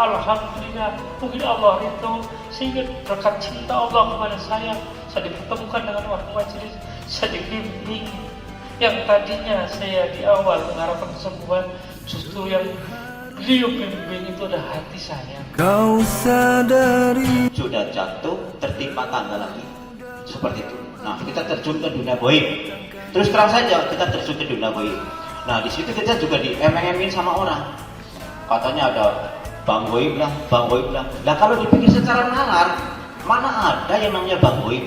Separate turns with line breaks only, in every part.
Alhamdulillah, mungkin Allah itu sehingga berkat cinta Allah kepada saya dipertemukan dengan orang majelis, saya dibimbing. Yang tadinya saya di awal mengharapkan kesembuhan, justru yang beliau bimbing itu adalah hati saya.
Kau sadari
sudah jatuh tertimpa tangga lagi, seperti itu. Nah, kita terjun ke dunia goib. Terus terang saja kita terjun ke dunia goib. Nah, di situ kita juga diemeng-emengin sama orang. Katanya ada bang goib lah, bang goib lah. Nah, kalau dipikir secara nalar, mana ada yang namanya bang goib?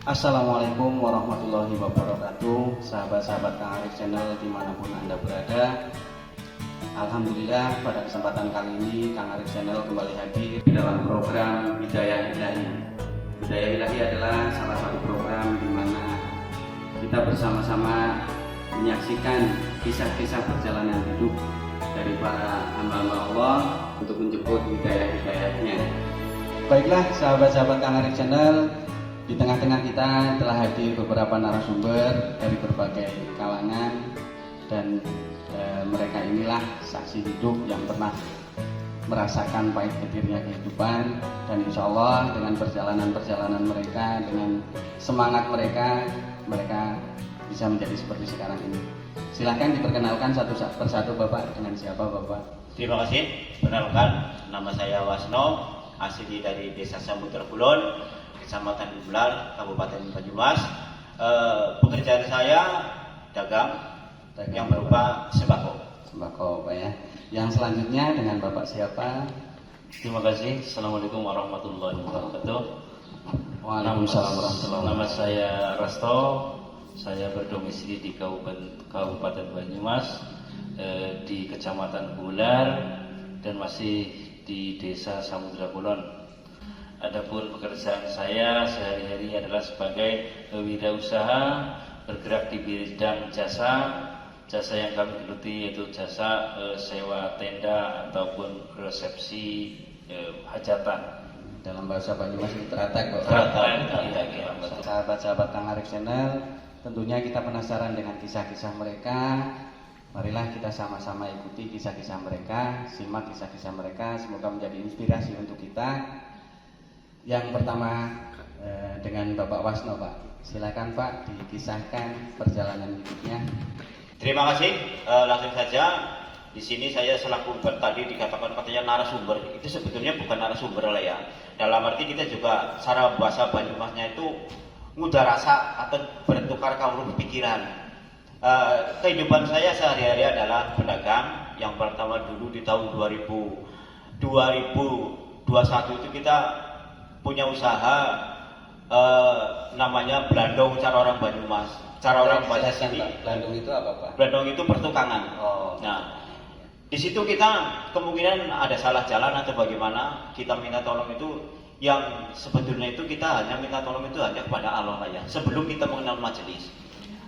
Assalamualaikum warahmatullahi wabarakatuh. Sahabat-sahabat Kang Arif Channel dimanapun Anda berada, alhamdulillah pada kesempatan kali ini Kang Arif Channel kembali hadir di dalam program Hidayah Ilahi. Hidayah Ilahi adalah salah satu program di mana kita bersama-sama menyaksikan kisah-kisah perjalanan hidup dari para hamba-hamba Allah untuk menjemput hidayah-hidayahnya. Baiklah sahabat-sahabat Kang Arif Channel, di tengah-tengah kita telah hadir beberapa narasumber dari berbagai kalangan dan mereka inilah saksi hidup yang pernah merasakan pahit getirnya kehidupan, dan insya Allah dengan perjalanan-perjalanan mereka, dengan semangat mereka bisa menjadi seperti sekarang ini. Silahkan diperkenalkan satu persatu Bapak. Dengan siapa Bapak?
Terima kasih. Perkenalkan, nama saya Wasno, asli dari Desa Samudra Kulon, Kecamatan Bular, Kabupaten Banyumas. Pekerjaan saya dagang yang berupa sembako.
Sembako Pak ya. Yang selanjutnya dengan Bapak siapa?
Terima kasih. Assalamualaikum warahmatullahi wabarakatuh.
Waalaikumsalam warahmatullahi wabarakatuh.
Nama saya Rasto. Saya berdomisili di Kabupaten Banyumas, di Kecamatan Bular, dan masih di Desa Samudra Kulon. Adapun pekerjaan saya sehari-hari adalah sebagai wirausaha, bergerak di bidang jasa yang kami geluti, yaitu jasa sewa tenda ataupun resepsi hajatan.
Dalam bahasa Banyumas itu teratak kok. Sahabat-sahabat Kang Arif Channel, tentunya kita penasaran dengan kisah-kisah mereka. Marilah kita sama-sama ikuti kisah-kisah mereka, simak kisah-kisah mereka, semoga menjadi inspirasi untuk kita. Yang pertama dengan Bapak Wasno Pak. Silakan Pak, dikisahkan perjalanan hidupnya.
Terima kasih. Langsung saja. Di sini saya selaku tadi dikatakan katanya narasumber. Itu sebetulnya bukan narasumber lah ya. Dalam arti kita juga cara bahasa Banyumasnya itu mudah rasa atau bertukar kaulur pikiran. Kehidupan saya sehari-hari adalah pedagang. Yang pertama dulu di tahun 2021 itu kita punya usaha namanya Blandong, cara orang Banyumas. Cara orang Banyumas ini
Blandong itu apa Pak?
Blandong itu pertukangan.
Oh.
Nah, di situ kita kemungkinan ada salah jalan atau bagaimana, kita minta tolong itu yang sebetulnya itu kita hanya minta tolong itu hanya kepada Allah ya. Sebelum kita mengenal majelis,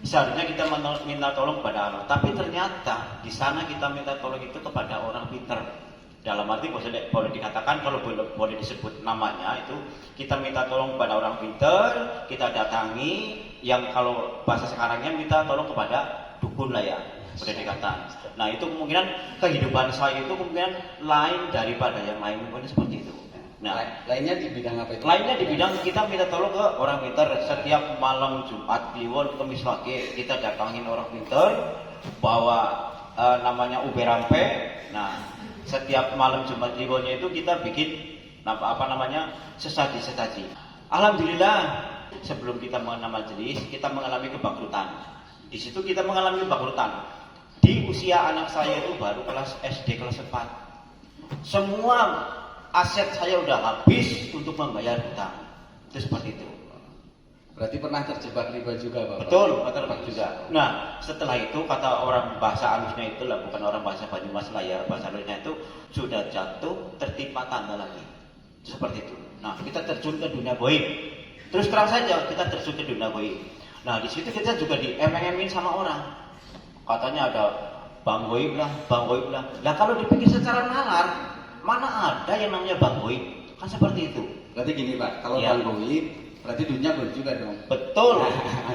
seharusnya kita minta tolong kepada Allah. Tapi ternyata di sana kita minta tolong itu kepada orang pintar. Dalam arti boleh dikatakan, kalau boleh disebut namanya, itu kita minta tolong kepada orang pintar, kita datangi, yang kalau bahasa sekarangnya minta tolong kepada dukun lah ya, boleh dikatakan. Nah itu kemungkinan kehidupan saya itu kemungkinan lain daripada yang lain, mungkin seperti itu. Nah,
lainnya di bidang apa itu?
Lainnya di bidang kita minta tolong ke orang pintar. Setiap malam Jumat, Kliwon, Kemis Wage, kita datangin orang pintar, bawa namanya ube rampe. Nah, setiap malam Jumat Kliwonnya itu kita bikin sesaji. Alhamdulillah, sebelum kita mengenal majelis, kita mengalami kebangkrutan. Di situ kita mengalami kebangkrutan. Di usia anak saya itu baru kelas SD kelas 4. Semua aset saya udah habis untuk membayar hutang. Itu seperti itu.
Berarti pernah terjebak riba juga Bapak?
Betul, terjebak juga. Nah, setelah itu kata orang bahasa halusnya itu lah, bukan orang bahasa Banyumas lah ya, bahasa halusnya itu sudah jatuh tertimpa tangga lagi. Seperti itu. Nah, kita terjun ke dunia goib. Terus terang saja kita terjun ke dunia goib. Nah, di situ kita juga diemeng-emengin sama orang. Katanya ada bang goib lah, bang goib lah. Nah, kalau dipikir secara nalar, mana ada yang namanya Bang Boy? Kan seperti itu.
Berarti gini Pak, kalau
Iya.
Bang Boy berarti duitnya Boy juga dong.
Betul.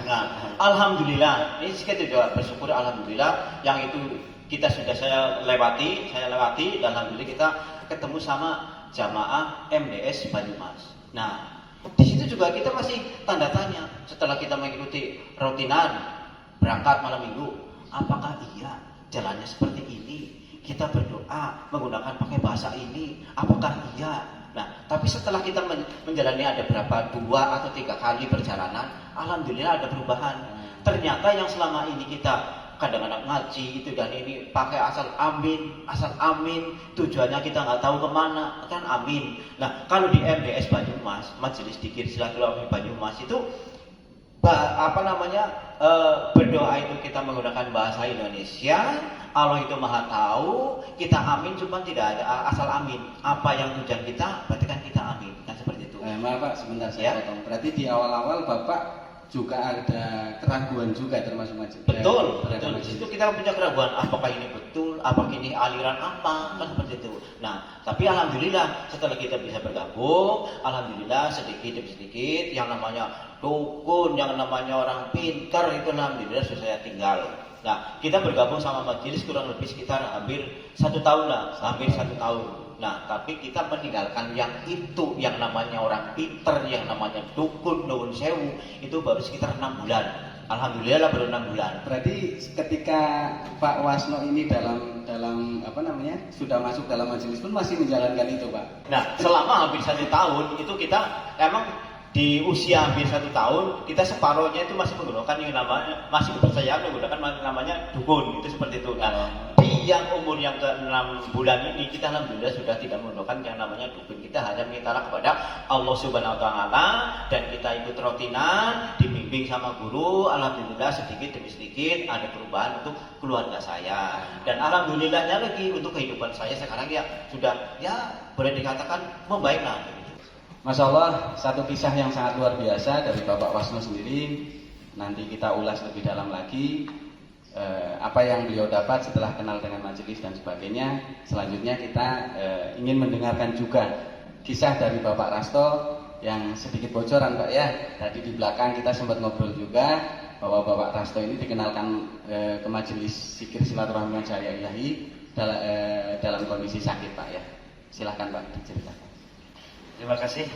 Nah, alhamdulillah. Ini kita juga bersyukur alhamdulillah yang itu kita sudah saya lewati dan alhamdulillah kita ketemu sama jamaah MDS Banyumas. Nah, di situ juga kita masih tanda tanya setelah kita mengikuti rutinan berangkat malam minggu, apakah iya jalannya seperti ini? Kita berdoa menggunakan pakai bahasa ini, apakah iya? Nah, tapi setelah kita menjalani ada berapa 2 atau 3 kali perjalanan, alhamdulillah ada perubahan. Ternyata yang selama ini kita kadang-kadang ngaji itu dan ini pakai asal amin, tujuannya kita nggak tahu kemana, kan amin. Nah, kalau di MDS Banyumas, Majelis Dzikir Silaturahmi Banyumas itu berdoa itu kita menggunakan bahasa Indonesia. Allah itu maha tahu, kita amin cuma tidak ada asal amin. Apa yang tujuan kita, berarti kan kita amin, kan seperti itu.
Maaf Pak, sebentar saya potong. Berarti di awal-awal Bapak juga ada keraguan juga termasuk majelis.
Betul. Di situ kita punya keraguan, apakah ini betul, apakah ini aliran apa, kan seperti itu. Nah, tapi alhamdulillah setelah kita bisa bergabung, alhamdulillah sedikit demi sedikit yang namanya dukun, yang namanya orang pintar itu alhamdulillah sudah saya tinggal. Nah, kita bergabung sama majelis kurang lebih sekitar hampir 1 tahun lah, hampir 1 tahun. Nah, tapi kita meninggalkan yang itu, yang namanya orang pinter, yang namanya dukun, dukun sewu, itu baru sekitar 6 bulan. Alhamdulillah lah baru 6 bulan.
Berarti ketika Pak Wasno ini dalam sudah masuk dalam majelis pun masih menjalankan itu Pak?
Nah, selama hampir 1 tahun itu kita emang di usia hampir 1 tahun kita separuhnya itu masih menggunakan yang namanya, masih kepercayaan menggunakan namanya dukun, itu seperti itu. Nah, di yang umur yang ke-6 bulan ini kita alhamdulillah sudah tidak menggunakan yang namanya dukun. Kita hanya minta kepada Allah Subhanahu wa taala dan kita ikut rutinan, dibimbing sama guru. Alhamdulillah sedikit demi sedikit ada perubahan untuk keluarga saya. Dan alhamdulillahnya lagi untuk kehidupan saya sekarang ya sudah ya boleh dikatakan membaik lah.
Masya Allah, satu kisah yang sangat luar biasa dari Bapak Wasno sendiri. Nanti kita ulas lebih dalam lagi apa yang beliau dapat setelah kenal dengan majelis dan sebagainya. Selanjutnya kita ingin mendengarkan juga kisah dari Bapak Rasto yang sedikit bocoran Pak ya. Tadi di belakang kita sempat ngobrol juga bahwa Bapak Rasto ini dikenalkan ke majelis Zikir Silaturahmi Jaya Ilahi dalam kondisi sakit Pak ya. Silahkan Pak diceritakan.
Terima kasih.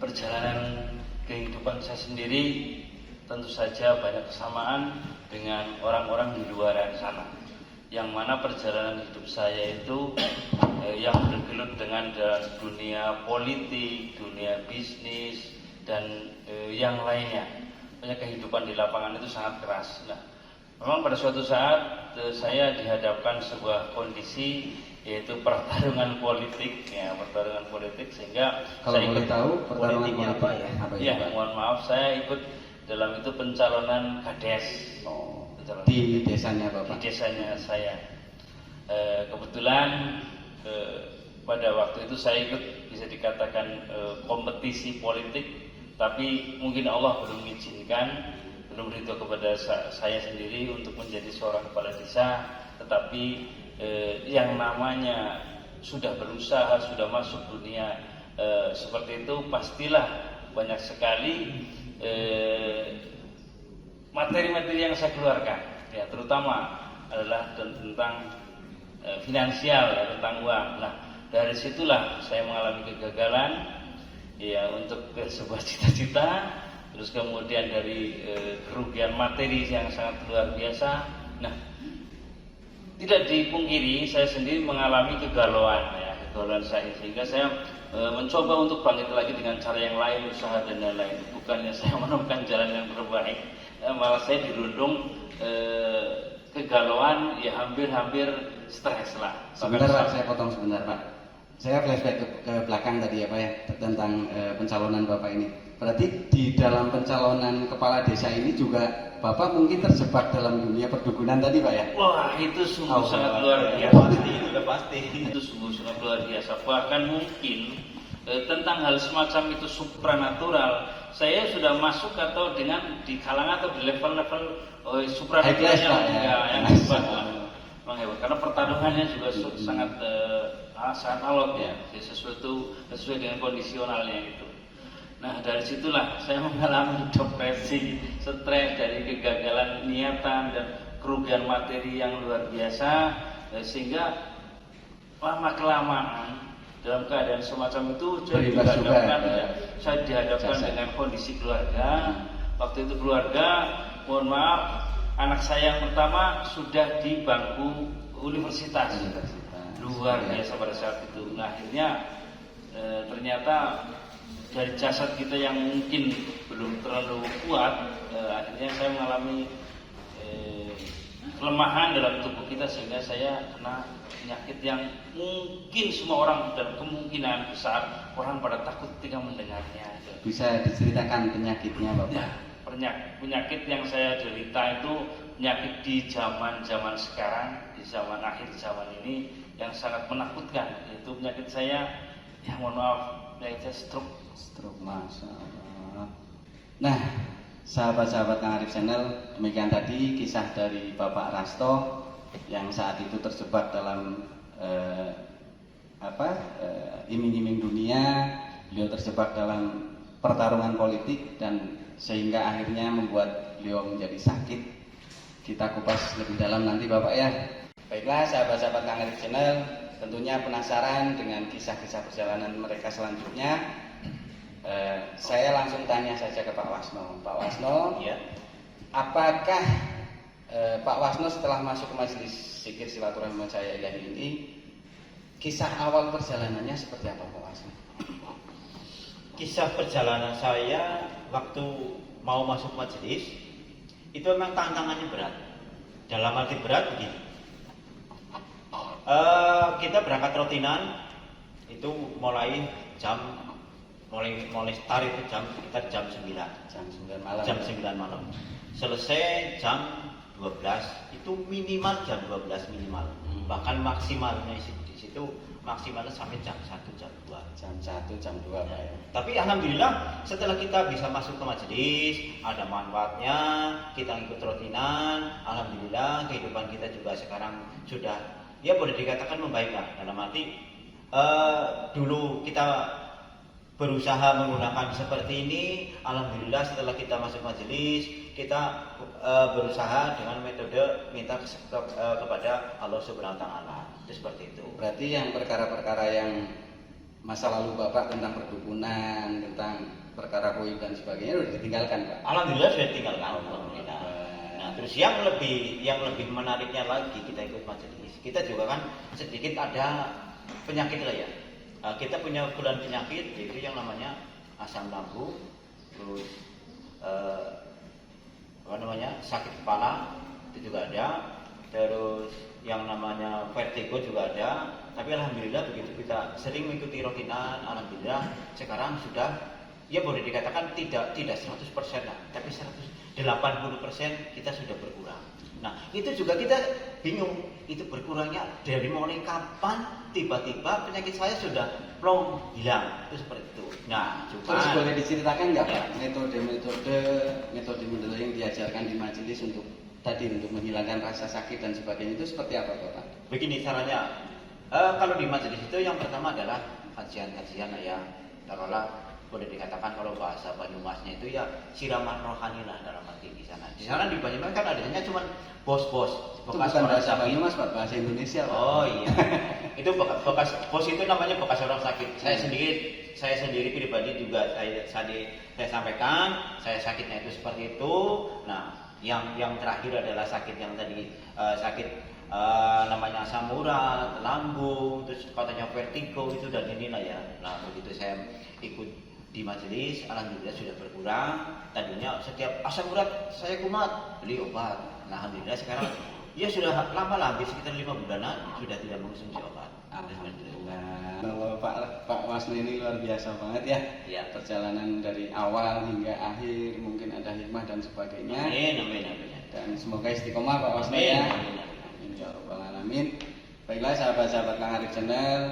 Perjalanan kehidupan saya sendiri tentu saja banyak kesamaan dengan orang-orang di luar sana. Yang mana perjalanan hidup saya itu yang bergelut dengan dunia politik, dunia bisnis, dan yang lainnya. Banyak kehidupan di lapangan itu sangat keras. Nah, memang pada suatu saat saya dihadapkan sebuah kondisi yaitu pertarungan politik sehingga
kalau
saya
boleh tahu pertarungan politik
apa ya?
Ya, mohon maaf saya ikut dalam itu pencalonan kades.
Di desanya Bapak?
Di desanya saya. Kebetulan pada waktu itu saya ikut bisa dikatakan kompetisi politik, tapi mungkin Allah belum mengizinkan, belum ridho kepada saya sendiri untuk menjadi seorang kepala desa. Tetapi yang namanya sudah berusaha, sudah masuk dunia seperti itu, pastilah banyak sekali materi-materi yang saya keluarkan, ya terutama adalah tentang finansial, ya, tentang uang. Nah, dari situlah saya mengalami kegagalan, ya untuk sebuah cita-cita, terus kemudian dari kerugian materi yang sangat luar biasa. Nah, tidak dipungkiri saya sendiri mengalami kegalauan saya, sehingga saya mencoba untuk bangkit lagi dengan cara yang lain, usaha dan lain-lain. Bukannya saya menemukan jalan yang terbaik, malah saya dirundung kegalauan, ya hampir stres lah.
Sebentar Pak, saya potong sebentar Pak. Saya flashback ke belakang tadi ya Pak ya, tentang pencalonan Bapak ini. Berarti di dalam pencalonan kepala desa ini juga Bapak mungkin terjebak dalam dunia perdukunan tadi Pak ya?
Wah, itu sungguh sangat luar biasa.
Pasti.
Itu sungguh sangat luar biasa. Bahkan mungkin tentang hal semacam itu supranatural, saya sudah masuk atau dengan di kalangan atau di level-level supranatural yang hebat. Memang hebat. Karena pertarungannya juga sangat sangat alot ya, sesuai dengan kondisionalnya itu. Nah dari situlah saya mengalami depresi, stres dari kegagalan niatan dan kerugian materi yang luar biasa, sehingga lama kelamaan dalam keadaan semacam itu saya dihadapkan dengan kondisi keluarga. Waktu itu keluarga, mohon maaf, anak saya yang pertama sudah di bangku universitas. Luar biasa pada saat itu. Nah, akhirnya ternyata dari jasad kita yang mungkin belum terlalu kuat, akhirnya saya mengalami kelemahan dalam tubuh kita, sehingga saya kena penyakit yang mungkin semua orang dan kemungkinan besar orang pada takut ketika mendengarnya.
Bisa diceritakan penyakitnya, Bapak?
Ya, penyakit yang saya derita itu penyakit di zaman sekarang, di zaman akhir zaman ini yang sangat menakutkan. Itu penyakit saya, ya mohon maaf, penyakit stroke.
Masya Allah. Nah, sahabat-sahabat Kang Arif Channel, demikian tadi kisah dari Bapak Rasto yang saat itu terjebak dalam iming-iming dunia. Beliau terjebak dalam pertarungan politik dan sehingga akhirnya membuat beliau menjadi sakit. Kita kupas lebih dalam nanti Bapak ya. Baiklah sahabat-sahabat Kang Arif Channel, tentunya penasaran dengan kisah-kisah perjalanan mereka selanjutnya. Saya langsung tanya saja ke Pak Wasno. Pak Wasno,
Ya.
apakah Pak Wasno setelah masuk ke majelis zikir silaturahmi saya ilahi ini, kisah awal perjalanannya seperti apa Pak Wasno?
Kisah perjalanan saya waktu mau masuk majelis itu memang tantangannya berat. Dalam arti berat begini, kita berangkat rutinan itu mulai start itu sekitar jam 9
malam.
Jam 9 malam. Selesai jam 12, itu minimal jam 12 minimal. Bahkan maksimalnya di situ maksimalnya sampai jam 1, jam 2.
Jam 1, jam 2 Pak ya.
Tapi alhamdulillah setelah kita bisa masuk ke majelis, ada manfaatnya, kita ikut rutinan, alhamdulillah kehidupan kita juga sekarang sudah ya boleh dikatakan membaik lah. Dalam arti dulu kita berusaha menggunakan seperti ini, alhamdulillah setelah kita masuk majelis, kita berusaha dengan metode minta kepada Allah Subhanahu wa taala. Itu seperti itu.
Berarti yang perkara-perkara yang masa lalu Bapak tentang perdukunan, tentang perkara koib dan sebagainya sudah ditinggalkan, Pak?
Alhamdulillah sudah ditinggalkan. Alhamdulillah. Nah, terus yang lebih menariknya lagi kita ikut majelis. Kita juga kan sedikit ada penyakit lah ya. Kita punya bulan penyakit yaitu yang namanya asam lambung, terus sakit kepala itu juga ada, terus yang namanya vertigo juga ada. Tapi alhamdulillah begitu kita sering mengikuti rutinan, alhamdulillah sekarang sudah ya boleh dikatakan tidak 100% lah, tapi 80% kita sudah berkurang. Nah itu juga kita bingung, itu berkurangnya dari mulai kapan tiba-tiba penyakit saya sudah plong hilang, itu seperti itu. Nah
Terus boleh diceritakan nggak
Ya.
Pak metode yang diajarkan di majelis untuk menghilangkan rasa sakit dan sebagainya itu seperti apa Bapak?
Begini caranya, kalau di majelis itu yang pertama adalah kajian-kajian ya, taruhlah boleh dikatakan kalau bahasa Banyumasnya itu ya siraman rohani lah dalam arti di sana. Di sana di Banyumas kan adanya cuma bos-bos.
Itu bukan bahasa Banyumas Pak, bahasa Indonesia Pak.
Oh iya, itu bekas bos itu namanya bekas orang sakit. Saya sendiri pribadi juga saya sampaikan, saya sakitnya itu seperti itu. Nah, yang terakhir adalah sakit yang tadi namanya asam urat, lambung, terus katanya vertigo itu dan inilah ya. Nah begitu saya ikut di majelis, alhamdulillah sudah berkurang. Tadinya setiap asam urat saya kumat beli obat. Nah alhamdulillah sekarang ya sudah lama lah, hampir sekitar 5 bulanan sudah tidak mengonsumsi obat.
Alhamdulillah. Kalau Pak Wasno ini luar biasa banget ya.
Ya.
Perjalanan dari awal hingga akhir, mungkin ada hikmah dan sebagainya.
Amin.
Dan semoga istiqomah Pak Wasno
Amin.
ya. Amin ya rabbal alamin. Baiklah sahabat-sahabat Kang Arif Channel,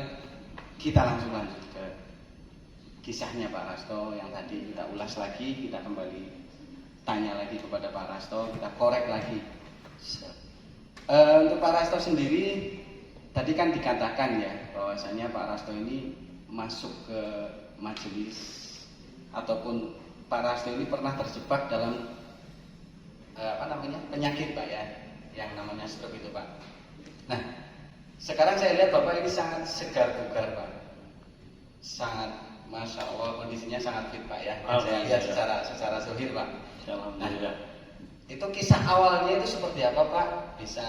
kita langsung lanjut ke kisahnya Pak Rasto yang tadi kita ulas lagi, kita kembali tanya lagi kepada Pak Rasto, kita korek lagi. Untuk Pak Rasto sendiri, tadi kan dikatakan ya bahwasanya Pak Rasto ini masuk ke majelis ataupun Pak Rasto ini pernah terjebak dalam penyakit Pak ya, yang namanya stroke itu Pak. Nah, sekarang saya lihat Bapak ini sangat segar bugar Pak, sangat Masya Allah, kondisinya sangat fit Pak ya. Saya lihat secara zahir Pak.
Alhamdulillah.
Itu kisah awalnya itu seperti apa Pak? Bisa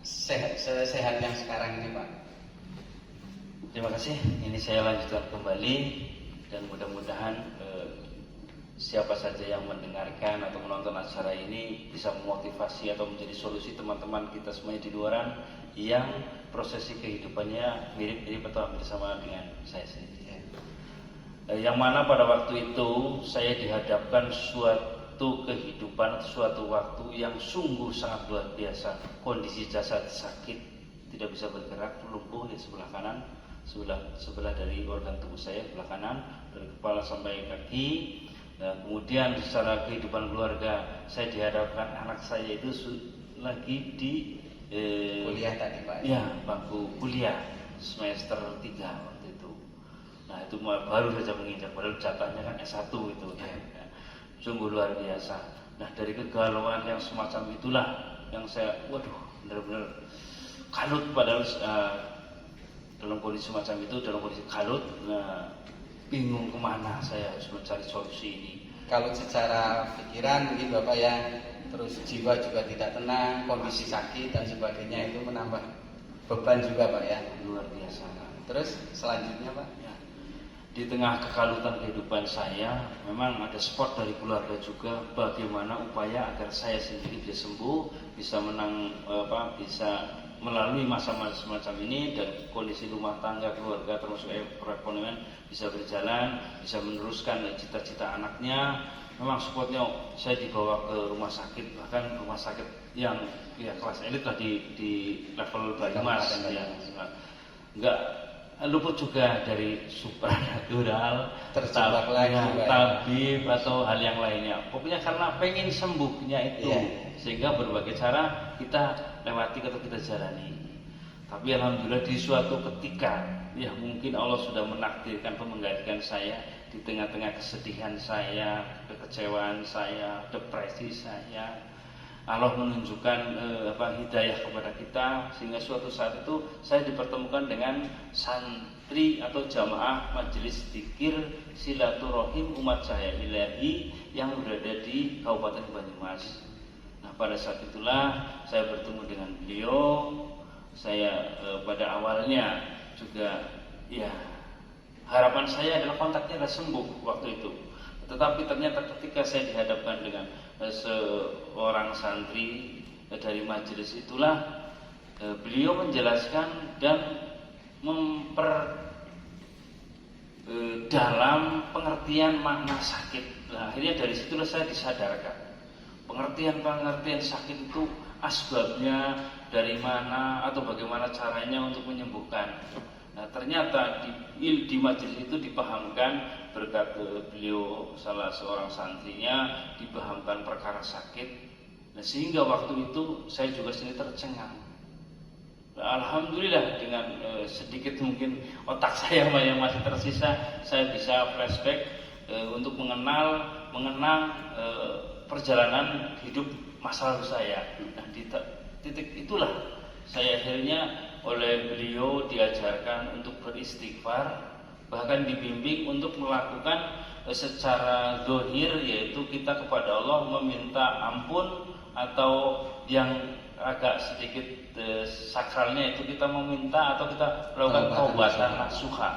sehat yang sekarang ini Pak?
Terima kasih. Ini saya lanjutkan kembali dan mudah-mudahan siapa saja yang mendengarkan atau menonton acara ini bisa memotivasi atau menjadi solusi teman-teman kita semuanya di luaran yang prosesi kehidupannya mirip-mirip atau hampir sama dengan saya sendiri. Yang mana pada waktu itu saya dihadapkan suatu kehidupan, suatu waktu yang sungguh sangat luar biasa. Kondisi jasad sakit, tidak bisa bergerak, lumpuh di sebelah kanan, sebelah dari organ tubuh saya, sebelah kanan, dari kepala sampai kaki. Nah, kemudian secara kehidupan keluarga saya dihadapkan anak saya itu lagi di
kuliah tadi Pak.
Ya, bangku kuliah semester 3 waktu itu. Nah, itu baru saja menginjak, padahal jatahnya kan S1 itu ya. Sungguh luar biasa. Nah, dari kegalauan yang semacam itulah yang saya benar-benar kalut, padahal dalam kondisi semacam itu, dalam kondisi kalut, bingung kemana saya harus mencari solusi ini.
Kalau secara pikiran mungkin Bapak ya, terus jiwa juga tidak tenang, kondisi sakit dan sebagainya itu menambah beban juga Pak ya.
Luar biasa.
Terus selanjutnya Pak?
Ya. Di tengah kekalutan kehidupan saya, memang ada support dari keluarga juga bagaimana upaya agar saya sendiri bisa sembuh, bisa bisa melalui masa-masa semacam ini dan kondisi rumah tangga keluarga termasuk perekonomian bisa berjalan, bisa meneruskan cita-cita anaknya. Memang supportnya saya dibawa ke rumah sakit, bahkan rumah sakit yang ya kelas elit lah di level Banyumas ya. Enggak luput juga dari supranatural,
terjebak lagi
tabib atau hal yang lainnya. Pokoknya karena pengen sembuhnya itu, sehingga berbagai cara kita lewati atau kita jalani. Tapi alhamdulillah di suatu ketika, ya mungkin Allah sudah menakdirkan atau menggantikan saya di tengah-tengah kesedihan saya, kekecewaan saya, depresi saya. Allah menunjukkan hidayah kepada kita sehingga suatu saat itu saya dipertemukan dengan santri atau jamaah majelis dzikir silaturahim umat cahaya ilahi yang berada di Kabupaten Banyumas. Nah, pada saat itulah saya bertemu dengan beliau. Saya pada awalnya juga ya harapan saya adalah kontaknya adalah sembuh waktu itu. Tetapi ternyata ketika saya dihadapkan dengan seorang santri dari majelis itulah beliau menjelaskan dan dalam pengertian makna sakit. Nah, akhirnya dari situlah saya disadarkan pengertian sakit itu asbabnya dari mana atau bagaimana caranya untuk menyembuhkan. Nah, ternyata di majelis itu dipahamkan berkat beliau salah seorang santrinya dipahamkan perkara sakit. Nah, sehingga waktu itu saya juga sendiri tercengang. Nah, alhamdulillah dengan sedikit mungkin otak saya yang masih tersisa, saya bisa flashback untuk mengenang perjalanan hidup masa lalu saya. Nah, di titik itulah saya akhirnya oleh beliau diajarkan untuk beristighfar, bahkan dibimbing untuk melakukan secara zahir, yaitu kita kepada Allah meminta ampun, atau yang agak sedikit sakralnya itu kita meminta atau kita melakukan taubatan nasuha.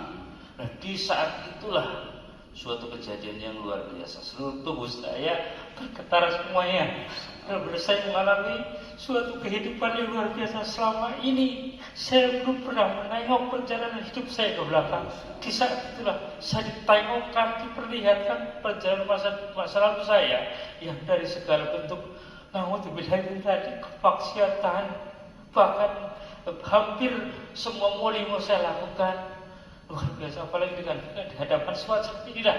Nah, di saat itulah suatu kejadian yang luar biasa, seluruh tubuh saya bergetar semuanya. Benar-benar saya mengalami suatu kehidupan yang luar biasa. Selama ini saya belum pernah menengok perjalanan hidup saya ke belakang. Di saat itulah saya ditengokkan, diperlihatkan perjalanan masa lalu saya yang dari segala bentuk naudzubillah tadi kepaksiatan, bahkan hampir semua mau saya lakukan. Luar biasa, apalagi dengan di hadapan semacam inilah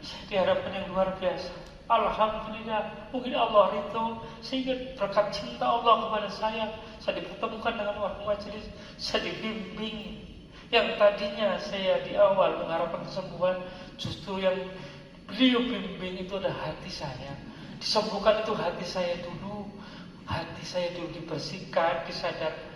saya dihadapkan yang luar biasa. Alhamdulillah, mungkin Allah ridho sehingga berkat cinta Allah kepada saya saya dipertemukan dengan waktu majelis, saya dibimbing. Yang tadinya saya di awal mengharapkan kesembuhan, justru yang beliau bimbing itu adalah hati saya. Disembuhkan itu hati saya dulu. Hati saya dulu dibersihkan, disadarkan.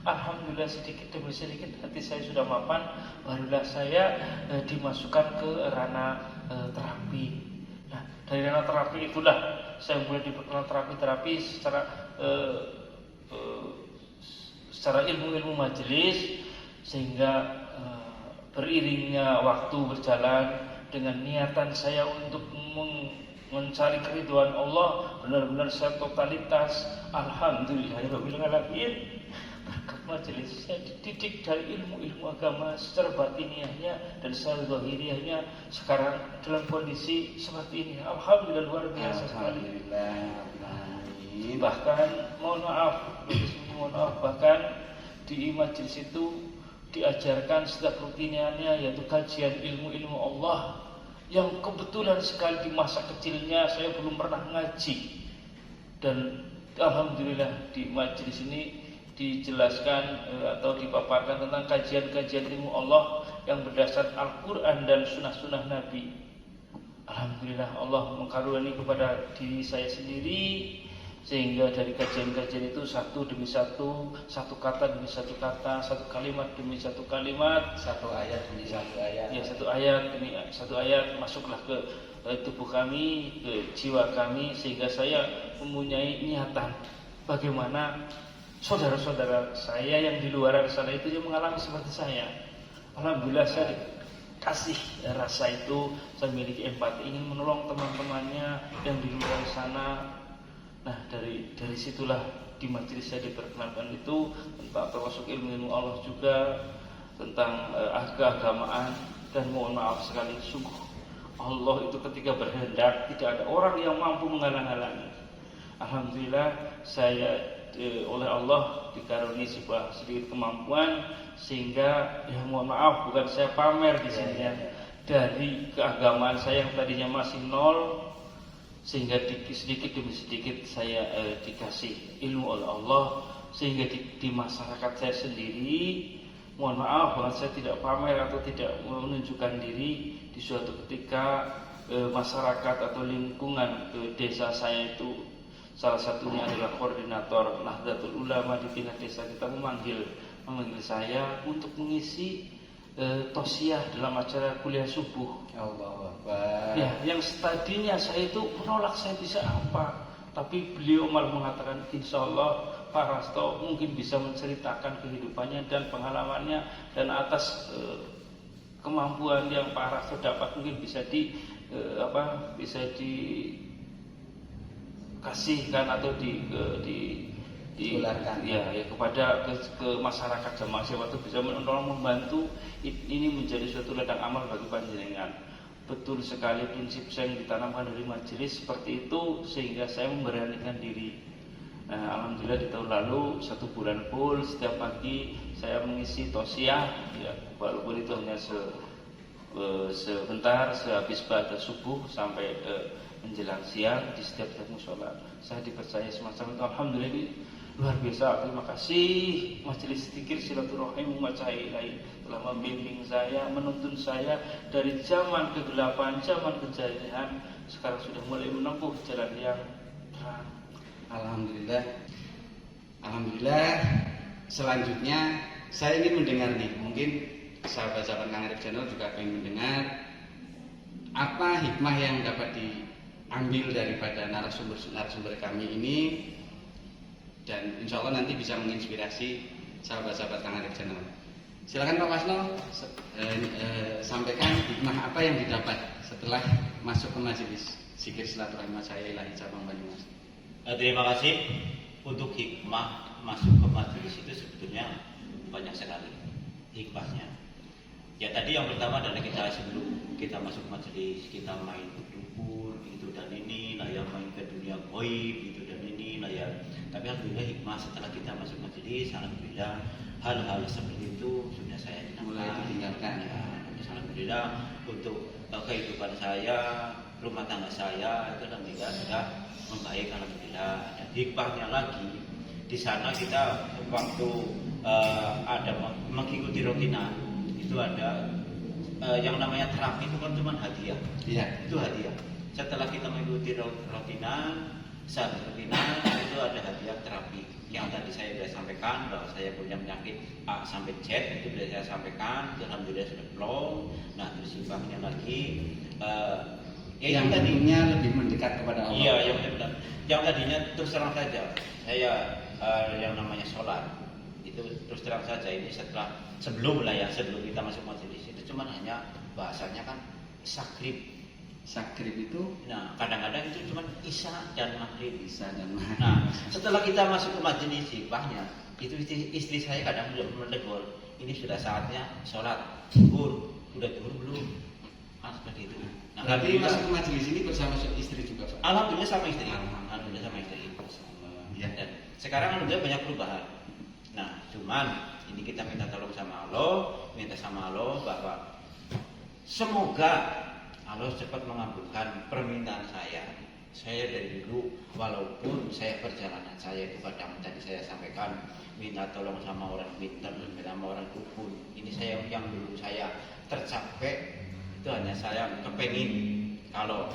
Alhamdulillah sedikit demi sedikit hati saya sudah mapan. Barulah saya dimasukkan ke ranah terapi. Nah, dari ranah terapi itulah saya mulai diperkenalkan terapi secara ilmu-ilmu majelis. Sehingga beriringnya waktu berjalan dengan niatan saya untuk mencari keridhaan Allah, benar-benar saya totalitas. Alhamdulillahirabbil alamin. Berkat majelis saya dididik dari ilmu-ilmu agama secara batiniahnya dan secara zahiriahnya. Sekarang dalam kondisi seperti ini, alhamdulillah luar biasa sekali. Bahkan mohon maaf, bahkan di majelis itu diajarkan setiap rutinannya, yaitu kajian ilmu-ilmu Allah yang kebetulan sekali di masa kecilnya saya belum pernah ngaji. Dan alhamdulillah di majelis ini dijelaskan atau dipaparkan tentang kajian-kajian ilmu Allah yang berdasar Al-Quran dan sunnah-sunnah Nabi. Alhamdulillah Allah mengkaruniai kepada diri saya sendiri, sehingga dari kajian-kajian itu satu demi satu, satu kata demi satu kata, satu kalimat demi satu kalimat,
Satu ayat demi satu ayat.
ya satu ayat demi satu ayat masuklah ke tubuh kami, ke jiwa kami, sehingga saya mempunyai niatan bagaimana saudara-saudara saya yang di luar sana itu yang mengalami seperti saya. Alhamdulillah saya dikasih rasa itu, saya memiliki empati, ingin menolong teman-temannya yang di luar sana. Nah, dari situlah di majelis saya diperkenalkan itu tentang termasuk ilmu-ilmu Allah juga, tentang keagamaan. Dan mohon maaf sekali, sungguh Allah itu ketika berkehendak tidak ada orang yang mampu menghalang-halangi. Alhamdulillah saya oleh Allah dikaruniai sebuah sedikit kemampuan, sehingga ya mohon maaf bukan saya pamer di sini ya. Dari keagamaan saya yang tadinya masih nol, sehingga sedikit demi sedikit saya dikasih ilmu oleh Allah, sehingga di masyarakat saya sendiri, mohon maaf bahwa saya tidak pamer atau tidak menunjukkan diri. Di suatu ketika masyarakat atau lingkungan desa saya itu, salah satunya adalah koordinator Nahdlatul Ulama di tingkat desa kita memanggil saya untuk mengisi tausiah dalam acara kuliah subuh.
Allahu Akbar.
Ya, yang tadinya saya itu menolak, saya bisa apa, tapi beliau malah mengatakan insya Allah Pak Rasto mungkin bisa menceritakan kehidupannya dan pengalamannya, dan atas kemampuan yang Pak Rasto dapat mungkin bisa dikasihkan atau
Ditularkan.
ya kepada ke masyarakat jamaah, siapa itu bisa menolong, membantu. Ini menjadi suatu ladang amal bagi panjenengan. Betul sekali prinsip saya yang ditanamkan dari majelis seperti itu, sehingga saya memberanikan diri. Nah, alhamdulillah di tahun lalu 1 bulan full setiap pagi saya mengisi tausiah, ya, walaupun itu hanya sebentar sehabis pada subuh sampai menjelang siang di setiap musola. Saya dipercaya semacam itu. Alhamdulillah ini luar biasa. Terima kasih Majelis Zikir Silaturahim Umacahi lain telah membimbing saya, menuntun saya dari zaman kegelapan, zaman kejahilian, sekarang sudah mulai menempuh jalan yang terang.
Alhamdulillah. Selanjutnya saya ingin mendengar nih, mungkin sahabat-sahabat Kang Arif Channel juga ingin mendengar apa hikmah yang dapat diambil daripada narasumber kami ini, dan insya Allah nanti bisa menginspirasi sahabat-sahabat Kang Arif Channel. Silakan Pak Wasno, sampaikan hikmah apa yang didapat setelah masuk ke majelis Zikir Silaturahim Umacahi Ilahi cabang Banyumas.
Terima kasih. Untuk hikmah masuk ke majelis itu sebetulnya banyak sekali hikmahnya. Ya tadi yang pertama adalah kita sebelum kita masuk majelis, kita main ke dukun itu dan ini, nah yang main ke dunia goib itu dan ini, nah ya. Tapi alhamdulillah hikmah setelah kita masuk majelis, alhamdulillah hal-hal seperti itu sudah saya
mulai ditinggalkan.
Ya, alhamdulillah untuk kehidupan saya, rumah tangga saya itu alhamdulillah sudah membaik, alhamdulillah. Dan hikmahnya lagi di sana kita waktu ada mengikuti rutina itu ada yang namanya terapi itu kan cuma hadiah.
Iya.
Itu hadiah. Setelah kita mengikuti rutina itu ada hadiah terapi. Yang tadi saya sudah sampaikan bahwa saya punya penyakit A sampai Z itu sudah saya sampaikan, alhamdulillah sudah plong. Nah terus simpangnya lagi
yang tadinya lebih mendekat kepada Allah.
Iya, yang benar. Yang tadinya terus terang saja saya yang namanya sholat itu terus terang saja ini sebelum kita masuk majelis itu cuma hanya bahasanya kan sakrib.
Sakrib itu,
nah kadang-kadang itu cuma isya dan maghrib.
Nah,
setelah kita masuk ke majelis sibahnya itu istri saya kadang sudah menegur, ini sudah saatnya sholat zuhur, udah zuhur belum? Seperti itu. Nah,
berarti masuk ke majelis ini bersama istri juga, Pak?
Alhamdulillah sama istri. Alhamdulillah sama istri.
Ya.
Dan sekarang alhamdulillah banyak perubahan. Nah, cuman ini kita minta tolong sama Allah, bahwa semoga Allah cepat mengabulkan permintaan saya. Saya dari dulu, walaupun saya perjalanan saya itu kadang tadi saya sampaikan minta tolong sama orang pintar, sama orang dukun. Ini saya yang dulu saya tercapek itu hanya saya kepengin kalau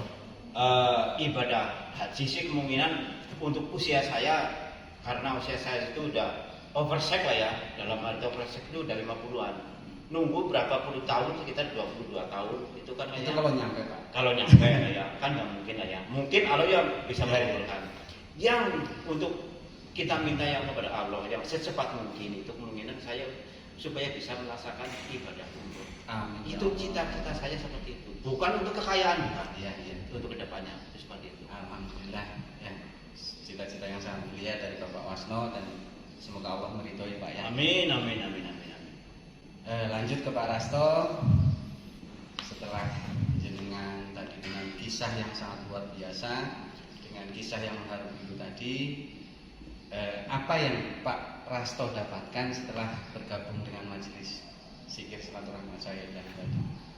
ibadah haji sih kemungkinan untuk usia saya karena usia saya itu udah oversek lah ya, dalam arti oversek itu udah 50-an. Nunggu berapa puluh tahun, sekitar 22 tahun itu kan
itu kalau nyampe, Pak.
Kalau nyampe ya kan nggak mungkin lah ya. Mungkin Allah yang bisa mengabulkan. Yang untuk kita minta yang kepada Allah yang secepat mungkin itu kemungkinan saya supaya bisa merasakan ibadah umroh. Itu cita-cita saya seperti itu. Bukan untuk kekayaan, bukan.
Iya.
Untuk kedepannya itu seperti itu.
Alhamdulillah. Ya. Cita-cita yang sangat mulia dari Bapak Wasno dan semoga Allah meridhoi, Pak ya.
Amin.
Lanjut ke Pak Rasto. Setelah jenengan tadi dengan kisah yang sangat luar biasa, dengan kisah yang mengharu itu tadi, apa yang Pak Rasto dapatkan setelah bergabung dengan majelis Zikir Silaturahmat saya tadi?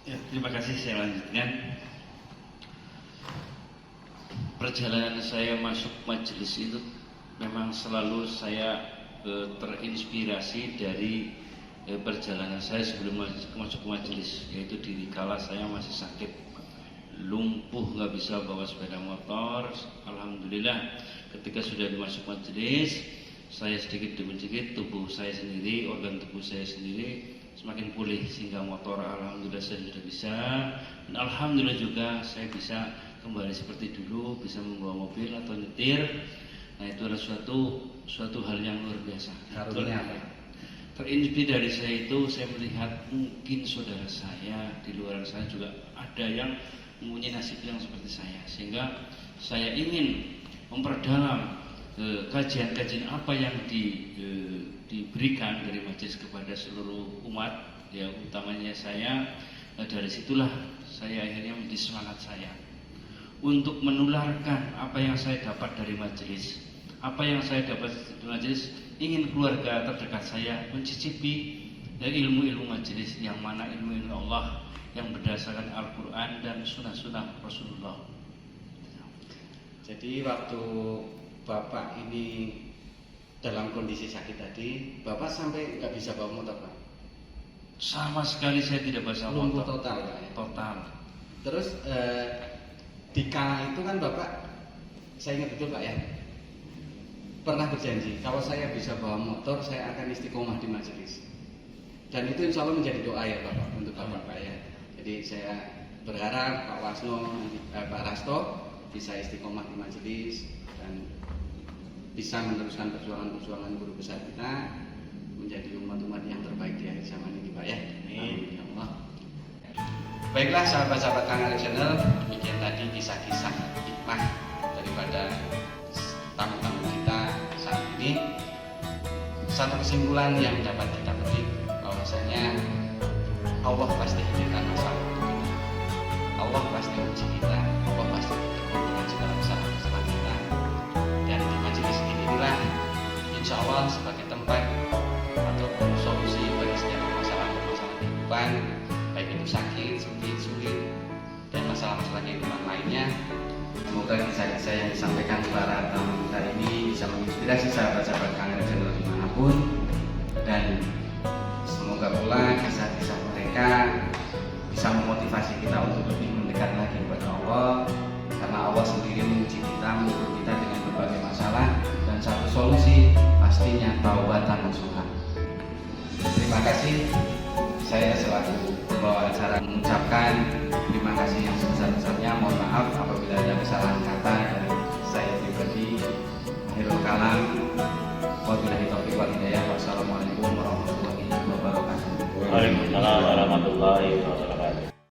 Ya, terima kasih. Saya lanjutkan. Perjalanan saya masuk majelis itu memang selalu saya terinspirasi dari perjalanan saya sebelum masuk majelis, yaitu dikala saya masih sakit lumpuh, nggak bisa bawa sepeda motor. Alhamdulillah ketika sudah dimasuk majelis, saya sedikit demi sedikit tubuh saya sendiri, organ tubuh saya sendiri semakin pulih sehingga motor alhamdulillah saya sudah bisa, dan alhamdulillah juga saya bisa kembali seperti dulu, bisa membawa mobil atau nyetir. Nah itu adalah suatu hal yang luar biasa.
Karunia apa?
Terinspirasi dari saya itu saya melihat mungkin saudara saya di luar sana juga ada yang mempunyai nasib yang seperti saya, sehingga saya ingin memperdalam kajian-kajian apa yang diberikan dari majelis kepada seluruh umat, ya utamanya saya. Dari situlah saya akhirnya menjadi semangat saya untuk menularkan apa yang saya dapat dari majelis, apa yang saya dapat dari majelis. Ingin keluarga terdekat saya mencicipi dari ilmu-ilmu majelis, yang mana ilmu-ilmu Allah yang berdasarkan Al-Quran dan sunnah-sunnah Rasulullah.
Jadi waktu Bapak ini dalam kondisi sakit tadi, Bapak sampai nggak bisa bawa motor, Pak?
Sama sekali saya tidak bisa
lumpuh
motor.
Total, Pak, ya?
Total.
Terus di kala itu kan Bapak, saya ingat betul Pak ya, pernah berjanji kalau saya bisa bawa motor saya akan istiqomah di majelis, dan itu insya Allah menjadi doa ya Bapak untuk Bapak ya. Jadi saya berharap Pak Wasno, Pak Rasto bisa istiqomah di majelis dan bisa meneruskan perjuangan guru besar kita menjadi umat-umat yang terbaik di akhir zaman ini Pak ya. Amin ya Allah. Baiklah sahabat-sahabat Kang Arif Channel, demikian tadi kisah-kisah hikmah daripada tamu-tamu kita saat ini. Satu kesimpulan yang dapat kita petik bahwasanya Allah pasti hadirkan masalah untuk kita, Allah pasti uji kita, Allah pasti bertemu dengan segala masalah kita. Dan di majelis inilah insya Allah sebagai tempat ataupun solusi bagi setiap permasalahan kehidupan, baik itu sakit, sulit dan masalah-masalah kehidupan lainnya. Semoga kisah-kisah yang disampaikan para tamu kita ini bisa menginspirasi sahabat-sahabat Kangarek Channel dimanapun, dan semoga pula kisah-kisah mereka bisa memotivasi kita untuk lebih mendekat lagi kepada Allah, karena Allah sendiri menguji kita, mengukur kita dengan berbagai masalah, dan satu solusi pastinya taubatan nasuha. Terima kasih. Saya selaku pembawa acara mengucapkan terima kasih yang sebesar-besarnya. Mohon maaf apabila ada kesalahan kata dari saya pribadi. Akhirul kalam, wabillahi taufiq wal hidayah. Wassalamualaikum warahmatullahi wabarakatuh.
Waalaikumsalam warahmatullahi wabarakatuh.